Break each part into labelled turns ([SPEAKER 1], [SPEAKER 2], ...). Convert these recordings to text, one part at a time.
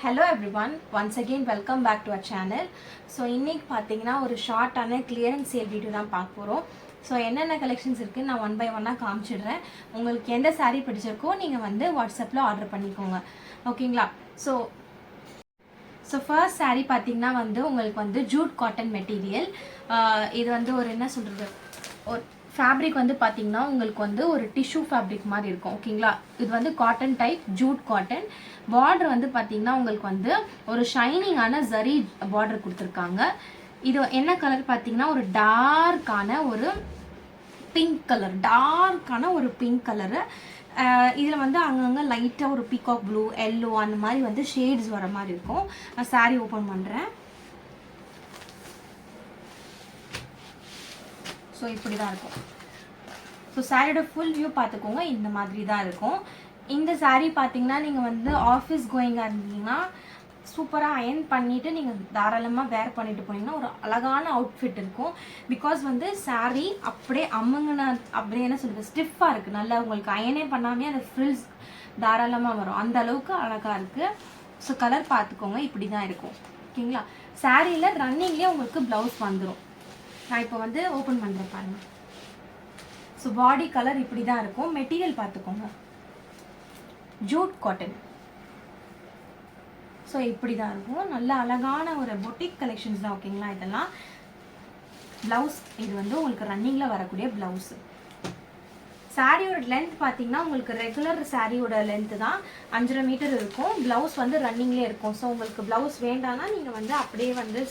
[SPEAKER 1] Hello everyone, once again welcome back to our channel. So இன்னைக்கு பார்த்தீங்கன்னா ஒரு ஷார்ட்டான clearance sale video தான் பார்க்க போகிறோம். ஸோ என்னென்ன கலெக்ஷன்ஸ் இருக்குது நான் ஒன் பை ஒன்னாக காமிச்சிடுறேன். உங்களுக்கு எந்த சாரீ பிடிச்சிருக்கோ நீங்கள் வந்து வாட்ஸ்அப்பில் ஆர்டர் பண்ணிக்கோங்க, ஓகேங்களா? ஸோ ஃபர்ஸ்ட் சாரீ பார்த்தீங்கன்னா வந்து உங்களுக்கு வந்து ஜூட் காட்டன் மெட்டீரியல். இது வந்து ஒரு என்ன சொல்கிறது, ஒரு ஃபேப்ரிக் வந்து பார்த்தீங்கன்னா உங்களுக்கு வந்து ஒரு டிஷ்யூ ஃபேப்ரிக் மாதிரி இருக்கும், ஓகேங்களா? இது வந்து cotton type Jude cotton. Border வந்து பார்த்தீங்கன்னா உங்களுக்கு வந்து ஒரு ஷைனிங்கான ஜரி பார்டர் கொடுத்துருக்காங்க. இது என்ன கலர் பார்த்தீங்கன்னா ஒரு டார்க்கான ஒரு பிங்க் கலர், டார்க்கான ஒரு பிங்க் கலரு. இதில் வந்து அங்கங்கே லைட்டாக ஒரு பீகாக் ப்ளூ, எல்லோ அந்த மாதிரி வந்து ஷேட்ஸ் வர மாதிரி இருக்கும். நான் சாரீ ஓப்பன் பண்ணுறேன். ஸோ இப்படி தான் இருக்கும். ஸோ சாரியோட ஃபுல் வியூ பார்த்துக்கோங்க, இந்த மாதிரி தான் இருக்கும். இந்த சாரீ பார்த்தீங்கன்னா நீங்கள் வந்து ஆஃபீஸ் கோயிங்காக இருந்தீங்கன்னா சூப்பராக அயன் பண்ணிவிட்டு நீங்கள் தாராளமாக வேர் பண்ணிட்டு போனீங்கன்னா ஒரு அழகான அவுட்ஃபிட் இருக்கும். பிகாஸ் வந்து சாரீ அப்படியே அம்முங்கன்னு அப்படியே என்ன சொல்கிறது, ஸ்டிஃபாக இருக்குது. நல்லா உங்களுக்கு அயனே பண்ணாமே அந்த ஃப்ரில்ஸ் தாராளமாக வரும், அந்த அளவுக்கு அழகாக இருக்குது. ஸோ கலர் பார்த்துக்கோங்க, இப்படி தான் இருக்கும், ஓகேங்களா? சாரியில் ரன்னிங்லேயே உங்களுக்கு ப்ளவுஸ் வந்துடும். நான் இப்போ வந்து ஓப்பன் பண்ணுறேன் பாருங்க. ஸோ பாடி கலர் இப்படி தான் இருக்கும். மெட்டீரியல் பார்த்துக்கோங்க, ஜூட் காட்டன். ஸோ இப்படி தான் இருக்கும். நல்ல அழகான ஒரு பொட்டிக் கலெக்ஷன்ஸ் தான், ஓகேங்களா? இதெல்லாம் ப்ளவுஸ், இது வந்து உங்களுக்கு ரன்னிங்கில் வரக்கூடிய ப்ளவுஸு. சாரியோட லென்த் பார்த்தீங்கன்னா உங்களுக்கு ரெகுலர் சாரியோட லென்த்து தான் 5.5 மீட்டர் இருக்கும். ப்ளவுஸ் வந்து ரன்னிங்லேயே இருக்கும். ஸோ உங்களுக்கு ப்ளவுஸ் வேண்டாம்னா நீங்கள் வந்து அப்படியே வந்து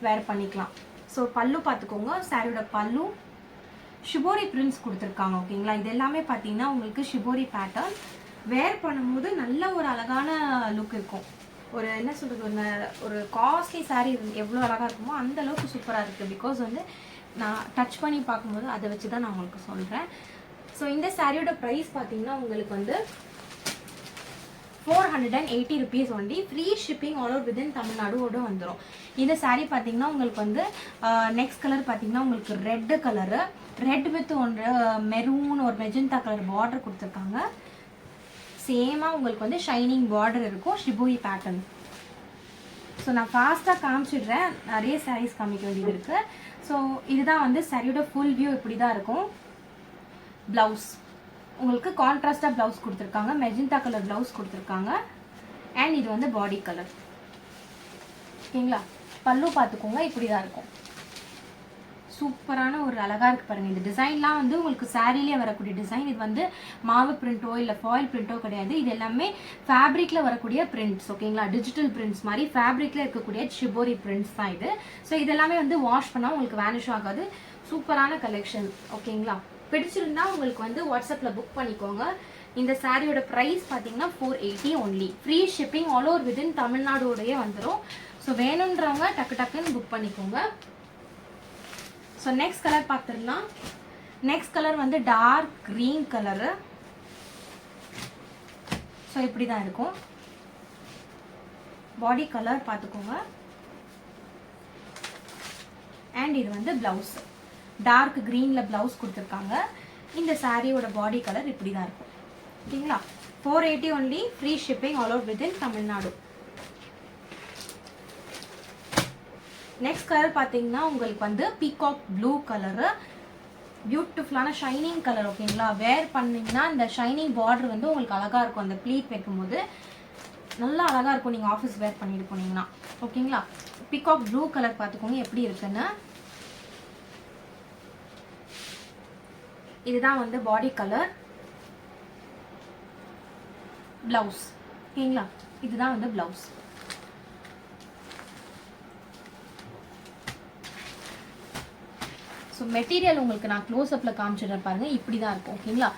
[SPEAKER 1] வேர் பண்ணிக்கலாம். ஸோ பல்லு பார்த்துக்கோங்க, சாரியோட பல்லு ஷிபோரி பிரிண்ட்ஸ் கொடுத்துருக்காங்க, ஓகேங்களா? இது எல்லாமே பார்த்தீங்கன்னா உங்களுக்கு ஷிபோரி பேட்டர்ன். வேர் பண்ணும்போது நல்ல ஒரு அழகான லுக் இருக்கும். ஒரு என்ன சொல்கிறது, ஒரு காஸ்ட்லி சாரீ எவ்வளோ அழகாக இருக்குமோ அந்த அளவுக்கு சூப்பராக இருக்குது. பிகாஸ் வந்து நான் டச் பண்ணி பார்க்கும்போது அதை வச்சு தான் நான் உங்களுக்கு சொல்கிறேன். ஸோ இந்த சாரியோட ப்ரைஸ் பார்த்தீங்கன்னா உங்களுக்கு வந்து 480 rupees only. Free shipping all over within தமிழ்நாடோட வந்துடும். இந்த சாரீ பார்த்தீங்கன்னா உங்களுக்கு வந்து நெக்ஸ்ட் கலர் பார்த்தீங்கன்னா உங்களுக்கு ரெட்டு கலரு, ரெட் வித் ஒன்று மெரூன் ஒரு மெஜந்தா கலர் பார்டர் கொடுத்துருக்காங்க. சேமாக உங்களுக்கு வந்து ஷைனிங் பார்டர் இருக்கும், ஷிபோரி பேட்டர்ன். ஸோ நான் ஃபாஸ்ட்டாக காமிச்சிடுறேன், நிறைய சாரீஸ் காமிக்க வேண்டியது இருக்குது. ஸோ இதுதான் வந்து சாரியோட ஃபுல் வியூ, இப்படி தான் இருக்கும். ப்ளவுஸ் உங்களுக்கு கான்ட்ராஸ்டாக ப்ளவுஸ் கொடுத்துருக்காங்க, மெஜந்தா கலர் ப்ளவுஸ் கொடுத்துருக்காங்க. அண்ட் இது வந்து பாடி கலர், ஓகேங்களா? பல்லு பார்த்துக்கோங்க, இப்படி தான் இருக்கும். சூப்பரான ஒரு அழகாக இருக்குது பாருங்கள். இந்த டிசைன்லாம் வந்து உங்களுக்கு சாரிலேயே வரக்கூடிய டிசைன். இது வந்து மாவு பிரிண்ட்டோ இல்லை ஃபாயில் பிரிண்ட்டோ கிடையாது. இது எல்லாமே ஃபேப்ரிக்கில் வரக்கூடிய பிரிண்ட்ஸ், ஓகேங்களா? டிஜிட்டல் பிரிண்ட்ஸ் மாதிரி ஃபேப்ரிக்கில் இருக்கக்கூடிய ஷிபோரி பிரிண்ட்ஸ் தான் இது. ஸோ இதெல்லாமே வந்து வாஷ் பண்ணால் உங்களுக்கு வேனிஷ் ஆகாது. சூப்பரான கலெக்ஷன், ஓகேங்களா? பிடிச்சிருந்தா உங்களுக்கு வந்து வாட்ஸ்அப்பில் புக் பண்ணிக்கோங்க. இந்த சாரியோட ப்ரைஸ் பார்த்தீங்கன்னா 480 only. Free shipping all over within தமிழ்நாடோடையே வந்துடும். ஸோ வேணுன்றவங்க டக்கு டக்குன்னு புக் பண்ணிக்கோங்க. ஸோ நெக்ஸ்ட் கலர் பார்த்துடலாம். நெக்ஸ்ட் கலர் வந்து டார்க் க்ரீன் கலரு. ஸோ இப்படி தான் இருக்கும். பாடி கலர் பார்த்துக்கோங்க. அண்ட் இது வந்து ப்ளவுஸ், டார்க் க்ரீனில் ப்ளவுஸ் கொடுத்துருக்காங்க. இந்த சாரியோட பாடி கலர் இப்படி தான் இருக்கும், ஓகேங்களா? 480 only. Free shipping all over within Tamil Nadu. Next colour பார்த்தீங்கன்னா உங்களுக்கு வந்து பீகாக் ப்ளூ கலரு, பியூட்டிஃபுல்லான ஷைனிங் கலர், ஓகேங்களா? வேர் பண்ணிங்கன்னா இந்த ஷைனிங் பார்டர் வந்து உங்களுக்கு அழகாக இருக்கும். அந்த ப்ளீட் வைக்கும்போது நல்லா அழகாக இருக்கும், நீங்கள் ஆஃபீஸ் வேர் பண்ணிட்டு போனீங்கன்னா, ஓகேங்களா? பீகாக் ப்ளூ கலர் பார்த்துக்கோங்க எப்படி இருக்குன்னு. இதுதான் வந்து பாடி கலர். ப்ளவுஸ், ஓகேங்களா? இதுதான் வந்து ப்ளவுஸ். ஸோ மெட்டீரியல் உங்களுக்கு நான் க்ளோஸ்அப்பில் காமிச்சிடுறேன் பாருங்கள், இப்படி தான் இருக்கும், ஓகேங்களா?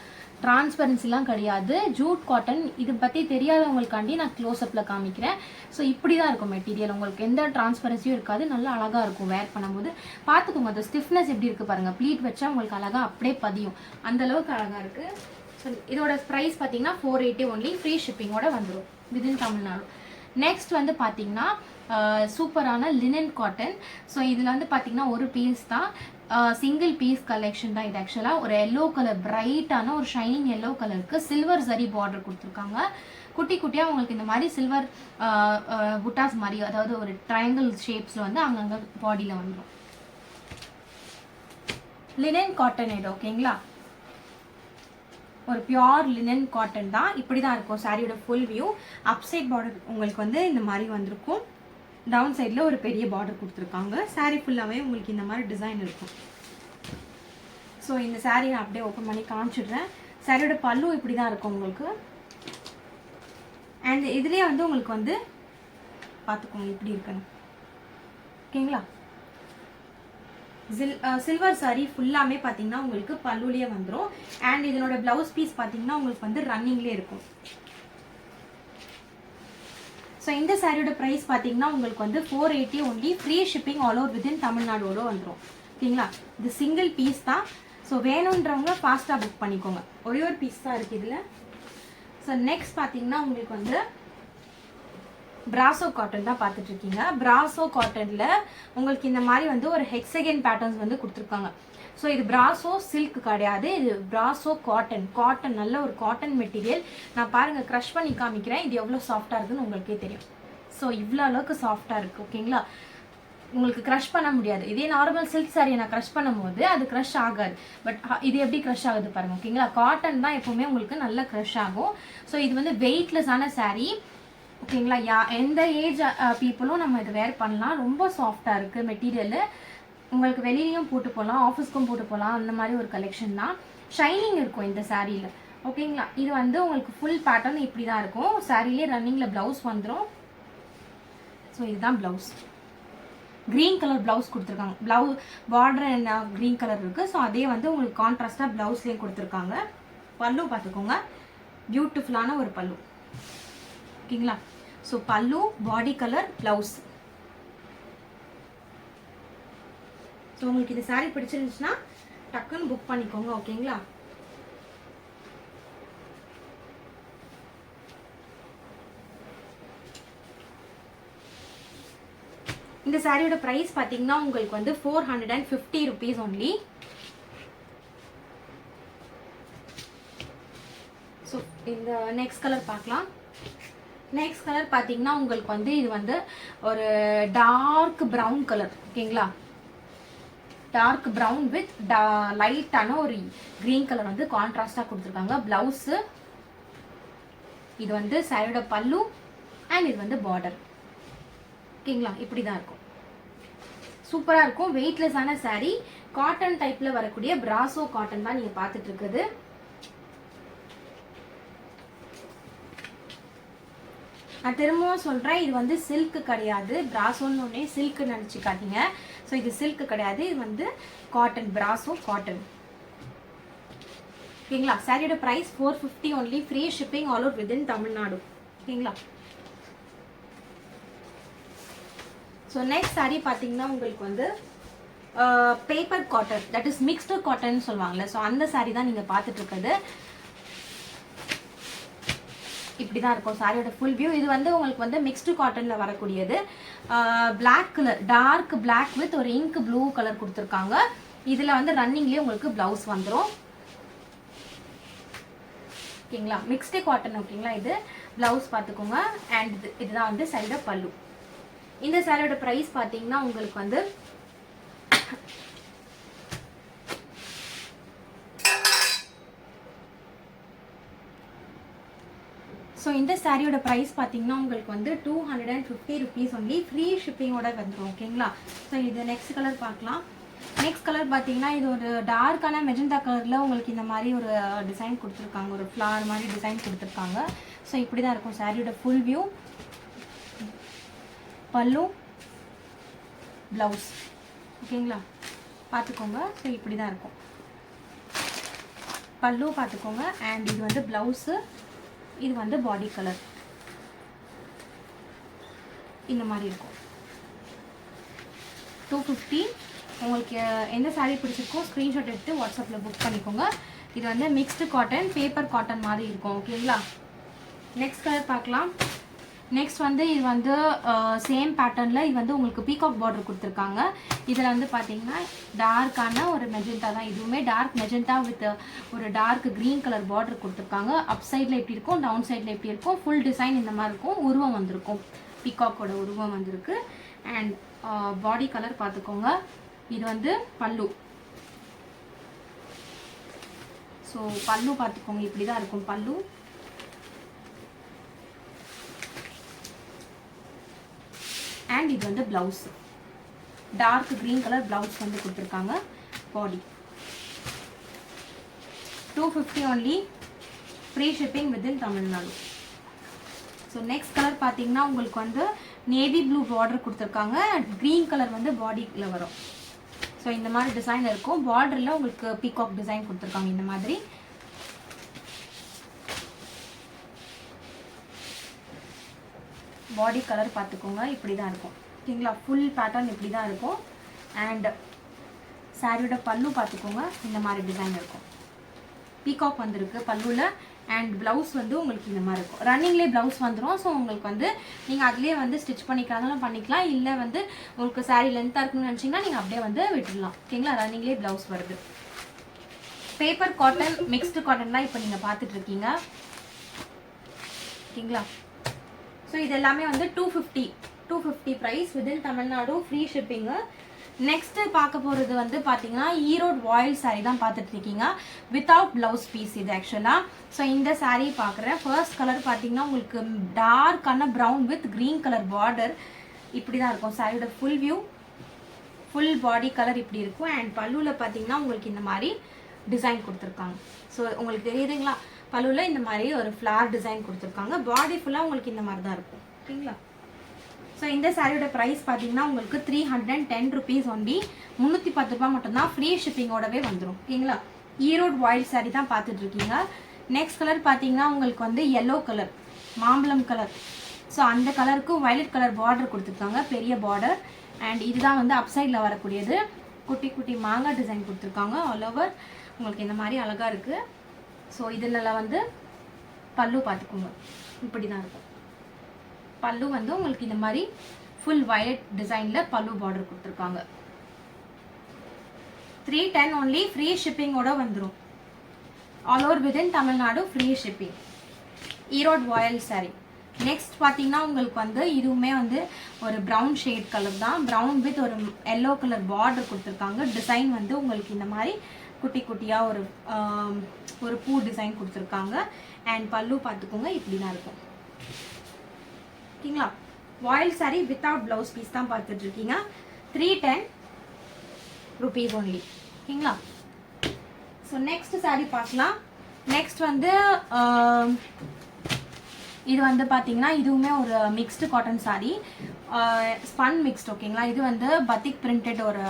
[SPEAKER 1] டிரான்ஸ்பரன்சிலாம் கிடையாது, ஜூட் காட்டன். இது பற்றி தெரியாதவங்களுக்காண்டி நான் க்ளோஸ்அப்பில் காமிக்கிறேன். ஸோ இப்படி தான் இருக்கும் மெட்டீரியல், உங்களுக்கு எந்த டிரான்ஸ்பரன்சியும் இருக்காது. நல்லா அழகாக இருக்கும் வேர் பண்ணும்போது. பார்த்துக்கோங்க அந்த ஸ்டிஃப்னஸ் எப்படி இருக்குது பாருங்கள். ப்ளீட் வச்சா உங்களுக்கு அழகாக அப்படியே பதியும், அந்தளவுக்கு அழகாக இருக்குது. ஸோ இதோட ப்ரைஸ் பார்த்தீங்கன்னா 480 ஒன்லி. ஃப்ரீ ஷிப்பிங்கோட வந்துடும் வித்தின் தமிழ்நாடு. நெக்ஸ்ட் வந்து பார்த்தீங்கன்னா சூப்பரான லினன் காட்டன். ஸோ இதில் வந்து பார்த்தீங்கன்னா ஒரு பீஸ் தான், சிங்கிள் பீஸ் கலெக்ஷன் தான் இது. ஆக்சுவலாக ஒரு எல்லோ கலர், பிரைட்டான ஒரு ஷைனிங் எல்லோ கலருக்கு சில்வர் ஜரி பார்டர் கொடுத்துருக்காங்க. குட்டி குட்டியாக உங்களுக்கு இந்த மாதிரி சில்வர் புட்டாஸ் மாதிரி, அதாவது ஒரு ட்ரையாங்கிள் ஷேப்ஸில் வந்து அங்கங்கே பாடியில் வந்துடும். லினன் காட்டன் இது ஓகேங்களா, ஒரு பியோர் லினன் காட்டன் தான். இப்படி தான் இருக்கும் சாரியோட full view. Up side border உங்களுக்கு வந்து இந்த மாதிரி வந்திருக்கும், டவுன் சைடில் ஒரு பெரிய பார்டர் கொடுத்துருக்காங்க. சாரீ ஃபுல்லாகவே உங்களுக்கு இந்த மாதிரி டிசைன் இருக்கும். ஸோ இந்த சாரீ நான் அப்படியே ஓப்பன் பண்ணி காமிச்சிடுறேன். சாரியோட பல்லு இப்படி தான் இருக்கும் உங்களுக்கு. அண்ட் இதுலேயே வந்து உங்களுக்கு வந்து பார்த்துக்கோங்க இப்படி இருக்குன்னு ஓகேங்களா. சில்வர் சாரீ ஃபுல்லாமே பார்த்தீங்கன்னா உங்களுக்கு பல்லுலேயே வந்துடும். அண்ட் இதனோட பிளவுஸ் பீஸ் பார்த்தீங்கன்னா உங்களுக்கு வந்து ரன்னிங்லேயே இருக்கும். ஸோ இந்த சாரியோட ப்ரைஸ் பார்த்தீங்கன்னா உங்களுக்கு வந்து 480 only, free shipping all over within தமிழ்நாடோட வந்துடும் ஓகேங்களா. இது சிங்கிள் பீஸ் தான். ஸோ வேணுன்றவங்க ஃபாஸ்ட்டாக புக் பண்ணிக்கோங்க. ஒரே ஒரு பீஸ் தான் இருக்குது இதில். ஸோ நெக்ஸ்ட் பார்த்தீங்கன்னா உங்களுக்கு வந்து பிராசோ காட்டன் தான் பார்த்துட்டு இருக்கீங்க. பிராசோ காட்டனில் உங்களுக்கு இந்த மாதிரி வந்து ஒரு ஹெக்ஸகன் பேட்டர்ன்ஸ் வந்து கொடுத்துருக்காங்க. ஸோ இது பிராசோ சில்க் கிடையாது, இது பிராசோ காட்டன். காட்டன் நல்ல ஒரு காட்டன் மெட்டீரியல். நான் பாருங்கள் க்ரஷ் பண்ணி காமிக்கிறேன், இது எவ்வளோ சாஃப்டாக இருக்குதுன்னு உங்களுக்கே தெரியும். ஸோ இவ்வளோ அளவுக்கு சாஃப்டாக இருக்குது ஓகேங்களா. உங்களுக்கு க்ரஷ் பண்ண முடியாது. இதே நார்மல் சில்க் சாரியை நான் க்ரஷ் பண்ணும்போது அது க்ரஷ் ஆகாது. பட் இது எப்படி க்ரஷ் ஆகுது பாருங்கள் ஓகேங்களா. காட்டன் தான் எப்போவுமே உங்களுக்கு நல்ல க்ரஷ் ஆகும். ஸோ இது வந்து வெயிட்லெஸ்ஸான சாரீ ஓகேங்களா. எந்த ஏஜ் பீப்புளும் நம்ம இதை வேர் பண்ணலாம். ரொம்ப சாஃப்டாக இருக்குது மெட்டீரியலு. உங்களுக்கு வெளியிலையும் போட்டு போகலாம், ஆஃபீஸ்க்கும் போட்டு போகலாம், அந்த மாதிரி ஒரு கலெக்ஷன் தான். ஷைனிங் இருக்கும் இந்த சாரியில் ஓகேங்களா. இது வந்து உங்களுக்கு ஃபுல் பேட்டர்ன் இப்படி தான் இருக்கும். சாரிலே ரன்னிங்கில் ப்ளவுஸ் வந்துடும். ஸோ இதுதான் ப்ளவுஸ். க்ரீன் கலர் ப்ளவுஸ் கொடுத்துருக்காங்க. பார்டர் அண்ட் க்ரீன் கலர் இருக்குது. ஸோ அதே வந்து உங்களுக்கு கான்ட்ராஸ்டாக ப்ளவுஸ்லேயும் கொடுத்துருக்காங்க. பல்லு பார்த்துக்கோங்க, பியூட்டிஃபுல்லான ஒரு பல்லு ஓகேங்களா. ஸோ பல்லு, பாடி கலர், ப்ளவுஸ். ஸோ உங்களுக்கு இந்த சாரீ பிடிச்சிருந்துச்சுன்னா டக்குன்னு புக் பண்ணிக்கோங்க ஓகேங்களா. இந்த சாரியோட ப்ரைஸ் பார்த்தீங்கன்னா உங்களுக்கு வந்து 450 rupees ஒன்லி. ஸோ இந்த நெக்ஸ்ட் கலர் பார்க்கலாம். நெக்ஸ்ட் கலர் பார்த்தீங்கன்னா உங்களுக்கு வந்து இது வந்து ஒரு டார்க் ப்ரௌன் கலர் ஓகேங்களா. டார்க் ப்ரௌன் வித் லைட்டான ஒரு க்ரீன் கலர் வந்து கான்ட்ராஸ்டாக கொடுத்துருக்காங்க. ப்ளவுஸு இது வந்து சாரியோட பல்லு அண்ட் இது வந்து பார்டர் ஓகேங்களா. இப்படி தான் இருக்கும், சூப்பராக இருக்கும். வெயிட்லெஸ்ஸான சாரீ, காட்டன் டைப்பில் வரக்கூடிய பிராசோ காட்டன் தான் நீங்கள் பார்த்துட்டு இருக்குது. நான் திரும்பவும் சொல்கிறேன், இது வந்து சில்க்கு கிடையாது. பிராசோன்னு ஒன்றே சில்க்கு நினச்சிக்காதீங்க. ஸோ இது சில்க்கு கிடையாது, இது வந்து காட்டன், பிராசோ காட்டன் ஓகேங்களா. சாரியோட price 450 only, free shipping all over within Tamil Nadu ஓகேங்களா. ஸோ நெக்ஸ்ட் சாரீ பார்த்தீங்கன்னா உங்களுக்கு வந்து paper cotton, that is mixed cotton சொல்லுவாங்கள்ல. ஸோ அந்த சாரீ தான் நீங்கள் பார்த்துட்டு இருக்கிறது. இப்படி தான் இருக்கும் சாரியோட ஃபுல் வியூ. இது வந்து உங்களுக்கு வந்து மிக்ஸ்டு காட்டனில் வரக்கூடியது. Black colour, dark black with ஒரு இங்க் ப்ளூ கலர் கொடுத்துருக்காங்க. இதில் வந்து ரன்னிங்லேயே உங்களுக்கு ப்ளவுஸ் வந்துடும் ஓகேங்களா. மிக்ஸ்டு காட்டன் ஓகேங்களா. இது ப்ளவுஸ் பார்த்துக்கோங்க. அண்ட் இதுதான் வந்து சாரியோட பல்லு. இந்த சாரியோட ப்ரைஸ் பார்த்தீங்கன்னா உங்களுக்கு வந்து ஸோ இந்த சாரியோட ப்ரைஸ் பார்த்தீங்கன்னா உங்களுக்கு வந்து 250 rupees ஒன்லி, ஃப்ரீ ஷிப்பிங்கோட வந்துடும் ஓகேங்களா. ஸோ இது நெக்ஸ்ட் கலர் பார்க்கலாம். நெக்ஸ்ட் கலர் பார்த்தீங்கன்னா இது ஒரு டார்க்கான மெஜந்தா கலரில் உங்களுக்கு இந்த மாதிரி ஒரு டிசைன் கொடுத்துருக்காங்க, ஒரு ஃப்ளவர் மாதிரி டிசைன் கொடுத்துருக்காங்க. ஸோ இப்படி தான் இருக்கும் சாரியோட ஃபுல் வியூ. பல்லு, ப்ளவுஸ் ஓகேங்களா பார்த்துக்கோங்க. ஸோ இப்படி தான் இருக்கும் பல்லு பார்த்துக்கோங்க. அண்ட் இது வந்து ப்ளவுஸு, இது வந்து பாடி கலர் இந்த மாதிரி இருக்கும். 250. உங்களுக்கு எந்த சாரீ பிடிச்சிருக்கோ ஸ்க்ரீன்ஷாட் எடுத்து வாட்ஸ்அப்பில் புக் பண்ணிக்கோங்க. இது வந்து மிக்ஸ்டு காட்டன், பேப்பர் காட்டன் மாதிரி இருக்கும் ஓகேங்களா. நெக்ஸ்ட் கலர் பார்க்கலாம். நெக்ஸ்ட் வந்து இது வந்து சேம் பேட்டர்னில் இது வந்து உங்களுக்கு பீகாக் பார்டர் கொடுத்துருக்காங்க. இதில் வந்து பார்த்தீங்கன்னா டார்க்கான ஒரு மெஜெண்டா தான், இதுவுமே டார்க் மெஜெண்டா வித் ஒரு டார்க் க்ரீன் கலர் பார்டர் கொடுத்துருக்காங்க. அப் சைடில் எப்படி இருக்கும், டவுன் சைடில் எப்படி இருக்கும், ஃபுல் டிசைன் இந்த மாதிரி இருக்கும். உருவம் வந்திருக்கும், பீகாக்கோட உருவம் வந்திருக்கு. அண்ட் பாடி கலர் பார்த்துக்கோங்க. இது வந்து பல்லு. ஸோ பல்லு பார்த்துக்கோங்க, இப்படி தான் இருக்கும் பல்லு. அண்ட் இது வந்து blouse, dark green colour blouse வந்து கொடுத்துருக்காங்க. Body 250 only, free shipping within Tamil Nadu. So next colour பார்த்தீங்கன்னா உங்களுக்கு வந்து நேவி ப்ளூ பார்டர் கொடுத்துருக்காங்க. க்ரீன் கலர் வந்து பாடியில் வரும். ஸோ இந்த மாதிரி டிசைன் இருக்கும். பார்டரில் உங்களுக்கு பீகாக் டிசைன் கொடுத்துருக்காங்க இந்த மாதிரி. பாடி கலர் பார்த்துக்கோங்க, இப்படி தான் இருக்கும். ஓகேங்களா, ஃபுல் பேட்டர்ன் இப்படி தான் இருக்கும். அண்ட் சாரியோட பல்லு பார்த்துக்கோங்க, இந்த மாதிரி டிசைன் இருக்கும். பீகாக் வந்திருக்கு பல்லுவில். அண்ட் ப்ளவுஸ் வந்து உங்களுக்கு இந்த மாதிரி இருக்கும். ரன்னிங்லேயே ப்ளவுஸ் வந்துடும். ஸோ உங்களுக்கு வந்து நீங்கள் அதுலேயே வந்து ஸ்டிச் பண்ணிக்கலாம் பண்ணிக்கலாம். இல்லை வந்து உங்களுக்கு சாரீ லென்த்தாக இருக்குன்னு நினச்சிங்கன்னா நீங்கள் அப்படியே வந்து விட்டுடலாம். ஓகேங்களா, ரன்னிங்லேயே ப்ளவுஸ் வருது. பேப்பர் காட்டன், மிக்ஸ்டு காட்டன் தான் இப்போ நீங்கள் பார்த்துட்ருக்கீங்க. ஓகேங்களா, ஸோ இது எல்லாமே வந்து 250 price within Tamil Nadu, free shipping. Next பார்க்க போகிறது வந்து பார்த்தீங்கன்னா ஈரோடு ராயல் சாரீ தான் பார்த்துட்டு இருக்கீங்க. வித்தவுட் ப்ளவுஸ் பீஸ் இது ஆக்சுவலாக. ஸோ இந்த சாரீ பார்க்குறேன். ஃபர்ஸ்ட் கலர் பார்த்தீங்கன்னா உங்களுக்கு டார்க்கான brown with green colour border இப்படி தான் இருக்கும். சாரியோட full view, full body colour இப்படி இருக்கும். அண்ட் பல்லுவில் பார்த்தீங்கன்னா உங்களுக்கு இந்த மாதிரி டிசைன் கொடுத்துருக்காங்க. ஸோ உங்களுக்கு தெரியுதுங்களா, பல்லுவில் இந்த மாதிரி ஒரு ஃப்ளார் டிசைன் கொடுத்துருக்காங்க. பாடி ஃபுல்லாக உங்களுக்கு இந்த மாதிரி தான் இருக்கும். ஓகேங்களா, ஸோ இந்த சாரியோட ப்ரைஸ் பார்த்தீங்கன்னா உங்களுக்கு 310 ருபீஸ் ஒன்லி, 310 ரூபா மட்டும்தான், ஃப்ரீ ஷிப்பிங்கோடவே வந்துடும். ஓகேங்களா, ஈரோடு ராயல் சாரீ தான் பார்த்துட்டு இருக்கீங்க. நெக்ஸ்ட் கலர் பார்த்தீங்கன்னா உங்களுக்கு வந்து எல்லோ கலர், மாம்பழம் கலர். ஸோ அந்த கலருக்கு வயலட் கலர் பார்டர் கொடுத்துருக்காங்க, பெரிய பார்டர். அண்ட் இதுதான் வந்து அப் சைடில் வரக்கூடியது. குட்டி குட்டி மாங்காய் டிசைன் கொடுத்துருக்காங்க. ஆல் ஓவர் உங்களுக்கு இந்த மாதிரி அழகாக இருக்குது. ஸோ இதில் வந்து பல்லு பார்த்துக்கோங்க, இப்படி தான் இருக்கும். பல்லு வந்து உங்களுக்கு இந்த மாதிரி ஃபுல் வயலட் டிசைனில் பல்லு பார்டர் கொடுத்துருக்காங்க. 310 ஒன்லி, ஃப்ரீ ஷிப்பிங்கோட வந்துடும். All over within Tamil Nadu, free shipping. Erode Royal sari. Next பார்த்தீங்கன்னா உங்களுக்கு வந்து இதுவுமே வந்து ஒரு ப்ரௌன் ஷேட் கலர் தான். ப்ரௌன் வித் ஒரு எல்லோ கலர் பார்டர் கொடுத்துருக்காங்க. டிசைன் வந்து உங்களுக்கு இந்த மாதிரி குட்டி குட்டியாக ஒரு பூ டிசைன் கொடுத்துருக்காங்க. அண்ட் பல்லு பார்த்துக்கோங்க, இப்படி தான் இருக்கும். ஓகேங்களா, royal sari without blouse piece தான் பார்த்துட்டு இருக்கீங்க. 310 ருபீஸ் ஒன்லி. ஓகேங்களா, ஸோ நெக்ஸ்ட் சாரீ பார்க்கலாம். நெக்ஸ்ட் வந்து இது வந்து பார்த்தீங்கன்னா இதுவுமே ஒரு mixed cotton sari, spun mixed. ஓகேங்களா, இது வந்து பத்திக் பிரிண்டட் ஒரு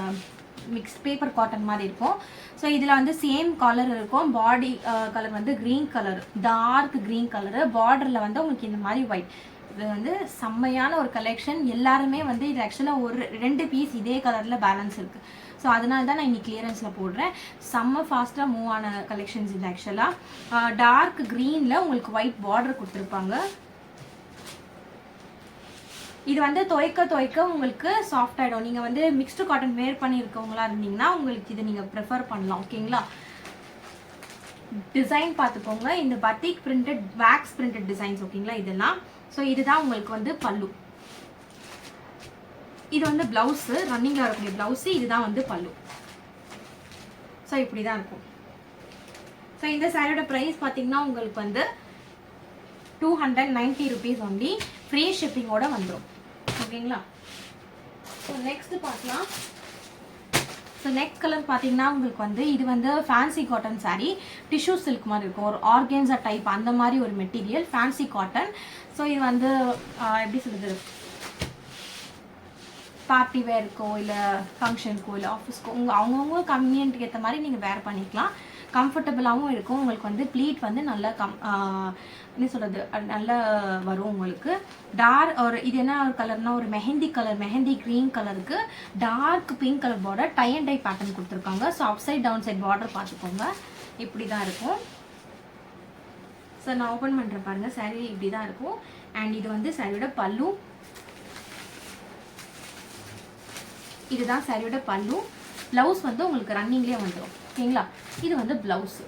[SPEAKER 1] மிக்ஸ்ட் பேப்பர் காட்டன் மாதிரி இருக்கும். ஸோ இதில் வந்து சேம் கலர் இருக்கும். பாடி கலர் வந்து green colour, dark green colour. பார்டரில் வந்து உங்களுக்கு இந்த மாதிரி ஒயிட். இது வந்து செம்மையான ஒரு கலெக்ஷன். எல்லாருமே வந்து இது ஆக்சுவலாக ஒரு 2 பீஸ் இதே கலரில் பேலன்ஸ் இருக்குது. ஸோ அதனால தான் நான் இன்னைக்கு கிளியரன்ஸில் போடுறேன். செம்ம ஃபாஸ்ட்டாக மூவ் ஆன கலெக்ஷன்ஸ் இது ஆக்சுவலாக. டார்க் க்ரீனில் உங்களுக்கு ஒயிட் பார்டர் கொடுத்துருப்பாங்க. இது வந்து துவைக்க உங்களுக்கு சாஃப்ட் ஆகிடும். நீங்கள் வந்து மிக்ஸ்டு காட்டன் வேர் பண்ணியிருக்கவங்களா இருந்தீங்கன்னா உங்களுக்கு இதை நீங்கள் ப்ரிஃபர் பண்ணலாம். ஓகேங்களா, டிசைன் பார்த்துக்கோங்க. இந்த பத்திக் பிரிண்டட், வேக்ஸ் பிரிண்டட் டிசைன்ஸ். ஓகேங்களா, இதெல்லாம். ஸோ இதுதான் உங்களுக்கு வந்து பல்லு. இது வந்து ப்ளவுஸு, ரன்னிங்காக இருக்கக்கூடிய ப்ளவுஸு. இதுதான் வந்து பல்லு. ஸோ இப்படி தான் இருக்கும். ஸோ இந்த சாரியோட ப்ரைஸ் பார்த்தீங்கன்னா உங்களுக்கு வந்து 290 ருபீஸ் ஒன்லி, ஃப்ரீ ஷிப்பிங்கோட வந்துடும். ஓகேங்களா, ஸோ நெக்ஸ்ட் பார்க்கலாம். ஸோ நெக்ஸ்ட் கலர் பார்த்தீங்கன்னா உங்களுக்கு வந்து இது வந்து fancy cotton sari, tissue silk மாதிரி இருக்கும். ஒரு ஆர்கேன்ஸா டைப் அந்த மாதிரி ஒரு மெட்டீரியல், ஃபேன்சி காட்டன். ஸோ இது வந்து எப்படி சொல்கிறது, பார்ட்டி வேருக்கோ இல்லை ஃபங்க்ஷனுக்கோ இல்லை ஆஃபீஸ்க்கோ அவங்கவுங்க கன்வீனியன்ட்டுக்கு ஏற்ற மாதிரி நீங்கள் வேர் பண்ணிக்கலாம். கம்ஃபர்டபுளாகவும் இருக்கும். உங்களுக்கு வந்து ப்ளீட் வந்து நல்லா என்ன சொல்கிறது, நல்லா வரும் உங்களுக்கு. ஒரு இது என்ன ஒரு கலர்னா ஒரு மெஹந்தி கலர், மெஹந்தி க்ரீன் கலருக்கு dark pink colour border, tie and dye pattern கொடுத்துருக்காங்க. So up side down side border பார்த்துக்கோங்க, இப்படி தான் இருக்கும். ஸோ நான் ஓப்பன் பண்ணுறேன் பாருங்கள். சாரீ இப்படி தான் இருக்கும். அண்ட் இது வந்து சாரியோட பல்லு. இதுதான் சாரியோட பல்லு. பிளவுஸ் வந்து உங்களுக்கு ரன்னிங்லேயே வந்துடும். ஓகேங்களா, இது வந்து பிளவுஸ்.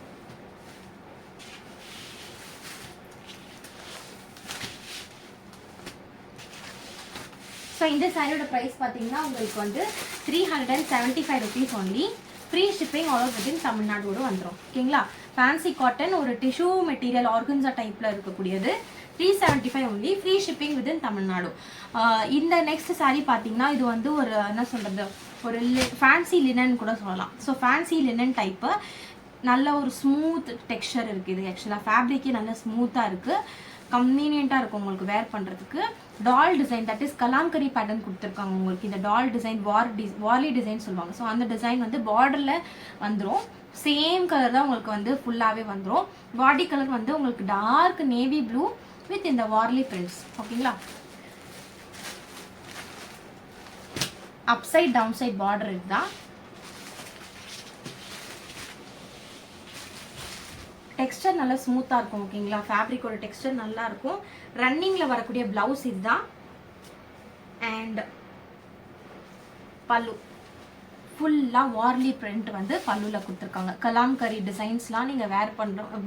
[SPEAKER 1] ஸோ இந்த சாரியோட ப்ரைஸ் பார்த்தீங்கன்னா உங்களுக்கு வந்து 375 rupees only. Free shipping all over within தமிழ்நாடோடு வந்துடும். ஓகேங்களா, ஃபேன்சி காட்டன் ஒரு டிஷ்யூ மெட்டீரியல் ஆர்கன்ஸா டைப்பில் இருக்கக்கூடியது 375 only. Free shipping within Tamil Nadu. இந்த நெக்ஸ்ட் சாரீ பார்த்தீங்கன்னா இது வந்து ஒரு என்ன சொல்கிறது, ஒரு ஃபேன்சி லினன் கூட சொல்லலாம். ஸோ ஃபேன்சி லினன் டைப்பு, நல்ல ஒரு ஸ்மூத் டெக்ஸ்சர் இருக்குது. இது ஆக்சுவலாக ஃபேப்ரிக்கே நல்ல ஸ்மூத்தாக இருக்குது, கன்வீனியண்ட்டாக இருக்கும் உங்களுக்கு வேர் பண்ணுறதுக்கு. Doll design, that is Kalamkari pattern கொடுத்துருக்காங்க உங்களுக்கு. இந்த டால் டிசைன் வார்லி டிசைன் சொல்லுவாங்க. ஸோ அந்த டிசைன் வந்து பார்டரில் வந்துடும். சேம் கலர் தான் உங்களுக்கு வந்து ஃபுல்லாகவே வந்துடும். பாடி கலர் வந்து உங்களுக்கு டார்க் நேவி ப்ளூ வித் இந்த வார்லி பிரிண்ட்ஸ். ஓகேங்களா, up side down side border இதுதான். டெக்ஸ்டர் நல்லா ஸ்மூத்தாக இருக்கும். ஓகேங்களா, ஃபேப்ரிக்கோட டெக்ஸ்டர் நல்லா இருக்கும். ரன்னிங்கில் வரக்கூடிய ப்ளவுஸ் இதுதான். அண்ட் பல்லு ஃபுல்லாக வார்லி பிரிண்ட் வந்து பல்லுவில் கொடுத்துருக்காங்க. கலாம்கரி டிசைன்ஸ்லாம் நீங்கள் வேர்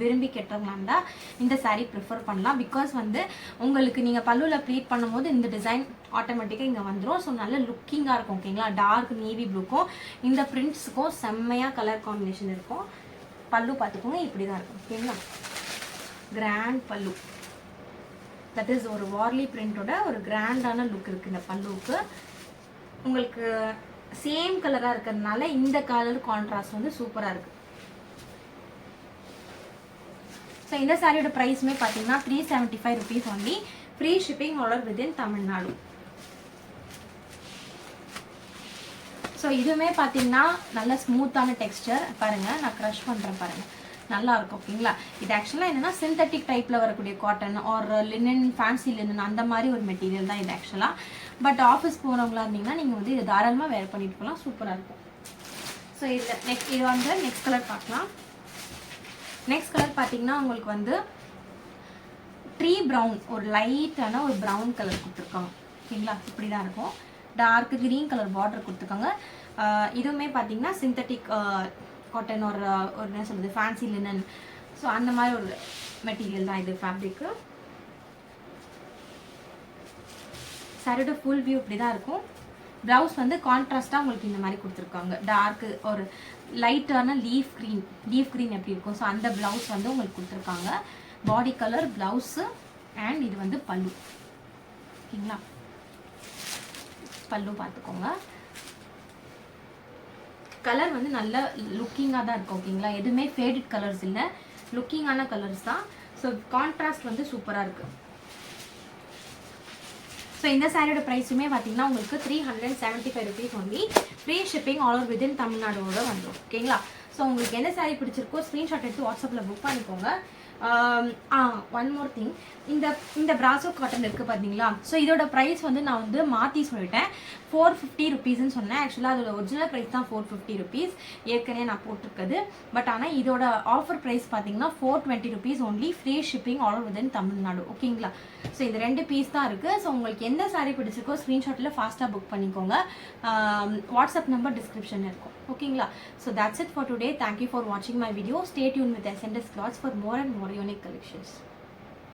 [SPEAKER 1] விரும்பி கேட்டவங்களா இருந்தால் இந்த சாரீ ப்ரிஃபர் பண்ணலாம். பிகாஸ் வந்து உங்களுக்கு நீங்கள் பல்லுவில் ப்ளீட் பண்ணும்போது இந்த டிசைன் ஆட்டோமேட்டிக்காக இங்கே வந்துடும். ஸோ நல்ல லுக்கிங்காக இருக்கும். ஓகேங்களா, டார்க் நேவி ப்ளூக்கும் இந்த பிரிண்ட்ஸுக்கும் செம்மையாக கலர் காம்பினேஷன் இருக்கும். பல்லு பார்த்துக்கோங்க, இப்படி தான் இருக்கும். ஓகேங்களா, கிராண்ட் பல்லு, தட் இஸ் ஒரு வார்லி பிரிண்டோட ஒரு கிராண்டான லுக் இருக்குது இந்த பல்லுவுக்கு. உங்களுக்கு சேம் கலராக இருக்கிறதுனால இந்த கலர் கான்ட்ராஸ்ட் வந்து சூப்பராக இருக்குது. ஸோ இந்த சாரியோட ப்ரைஸுமே பார்த்தீங்கன்னா 375 rupees only. Free shipping order within Tamil Nadu. So இதுவுமே பார்த்தீங்கன்னா நல்ல ஸ்மூத்தான டெக்ஸ்டர். பாருங்கள், நான் க்ரஷ் பண்ணுறேன் பாருங்கள், நல்லா இருக்கும். ஓகேங்களா, இது ஆக்சுவலாக என்னென்னா சிந்தட்டிக் டைப்பில் வரக்கூடிய cotton or linen, fancy linen அந்த மாதிரி ஒரு மெட்டீரியல் தான் இது ஆக்சுவலாக. பட் ஆஃபீஸ் போகிறவங்களா இருந்தீங்கன்னா நீங்கள் வந்து இது தாராளமாக வேர் பண்ணிட்டு போகலாம், சூப்பராக இருக்கும். ஸோ இது வந்து நெக்ஸ்ட் கலர் பார்க்கலாம். நெக்ஸ்ட் கலர் பார்த்தீங்கன்னா உங்களுக்கு வந்து ட்ரீ ப்ரௌன், ஒரு லைட்டான ஒரு ப்ரௌன் கலர் கொடுத்துருக்காங்க. ஓகேங்களா, இப்படி தான் இருக்கும். டார்க் கிரீன் கலர் பார்டர் கொடுத்துருக்காங்க. இதுவுமே பார்த்தீங்கன்னா சிந்தட்டிக் காட்டன் ஒரு என்ன சொல்கிறது, ஃபேன்சி லினன், ஸோ அந்த மாதிரி ஒரு மெட்டீரியல் தான் இது ஃபேப்ரிக்கு. சாரியோட ஃபுல் வியூ இப்படி தான் இருக்கும். ப்ளவுஸ் வந்து கான்ட்ராஸ்ட்டாக உங்களுக்கு இந்த மாதிரி கொடுத்துருக்காங்க. டார்க்கு ஒரு லைட்டான லீஃப் க்ரீன் எப்படி இருக்கும், ஸோ அந்த ப்ளவுஸ் வந்து உங்களுக்கு கொடுத்துருக்காங்க. பாடி கலர் ப்ளவுஸு அண்ட் இது வந்து பல்லு. ஓகேங்களா, பல்லு பார்த்துக்கோங்க. கலர் வந்து நல்ல லுக்கிங்காக தான் இருக்கும். ஓகேங்களா, எதுவுமே ஃபேடட் கலர்ஸ் இல்லை, லுக்கிங்கான கலர்ஸ் தான். ஸோ கான்ட்ராஸ்ட் வந்து சூப்பராக இருக்குது. ஸோ இந்த சாரியோட ப்ரைஸுமே பார்த்தீங்கன்னா உங்களுக்கு 375 rupees only. Free shipping all over within தமிழ்நாடோட வந்துடும். ஓகேங்களா, ஸோ உங்களுக்கு எந்த சாரீ பிடிச்சிருக்கோ ஸ்க்ரீன்ஷாட் எடுத்து வாட்ஸ்அப்பில் புக் பண்ணிக்கோங்க. ஒன் மோர் திங், இந்த பிராசோ காட்டன் இருக்குது பார்த்தீங்களா, ஸோ இதோட ப்ரைஸ் வந்து நான் வந்து மாற்றி சொல்லிட்டேன். 450 rupeesன்னு சொன்னேன். ஆக்சுவலாக அதோட ஒரிஜினல் ப்ரைஸ் தான் 450 rupees, ஏற்கனவே நான் போட்டிருக்குது. பட் ஆனால் இதோட ஆஃபர் ப்ரைஸ் பார்த்தீங்கன்னா 420 rupees only. Free shipping all over within Tamil Nadu. ஓகேங்களா, ஸோ இந்த 2 பீஸ் தான் இருக்குது. ஸோ உங்களுக்கு எந்த சாரீ பிடிச்சிருக்கோ ஸ்க்ரீன்ஷாட்டில் ஃபாஸ்ட்டாக புக் பண்ணிக்கோங்க. வாட்ஸ்அப் நம்பர் டிஸ்கிரிப்ஷனில் இருக்கும். ஓகேங்களா, so that's it for today. Thank you for watching my video. Stay tuned with SNS Clothes for more and more unique collections.